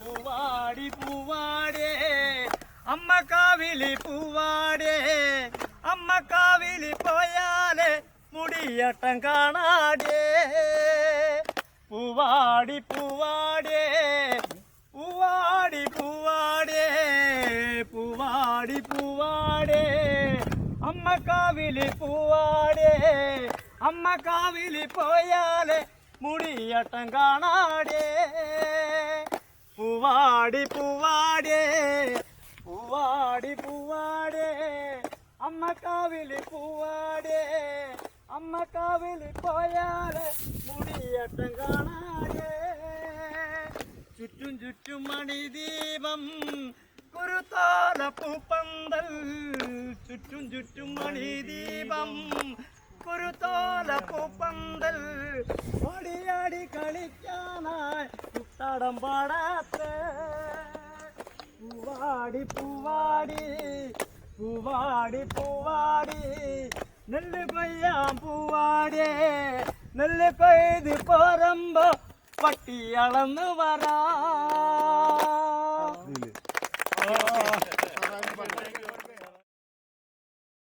പൂവാടി പൂവാടേ അമ്മ കാവിലി പൂവാടേ അമ്മ കാവിലി പോയാലേ മുടിയട്ടം കാണാടേ പൂവാടി പൂവാടേ പൂവാടി പൂവാടേ പൂവാടി പൂവാടേ അമ്മ കാവിലി പൂവാടേ അമ്മ കാവിലി പോയാലേ മുടിയട്ടം കാണാടേ പൂവാടി പൂവാടേ പൂവാടി പൂവാടേ അമ്മ കാവിലി പൂവാടേ അമ്മ കാവിലി പോയാലേ മുടിയട്ടം കാണാടേ ചുറ്റും ചുറ്റും മണിദീപം കുരുത്തോല പൂപ്പന്തൽ ചുറ്റും ചുറ്റും മണിദീപം കുരുത്തോല പൂപ്പന്തൽ ഓടിയാടി കളിക്കാനായി കുത്തടം പാടാത്ത പൂവാടി പൂവാടി പൂവാടി പൂവാടി നെല്ല് കൊയ്യാം പൂവാടിയേ നെല്ല് കൊയ്ത് പോരുമ്പോ പട്ടി അളന്നു വരാ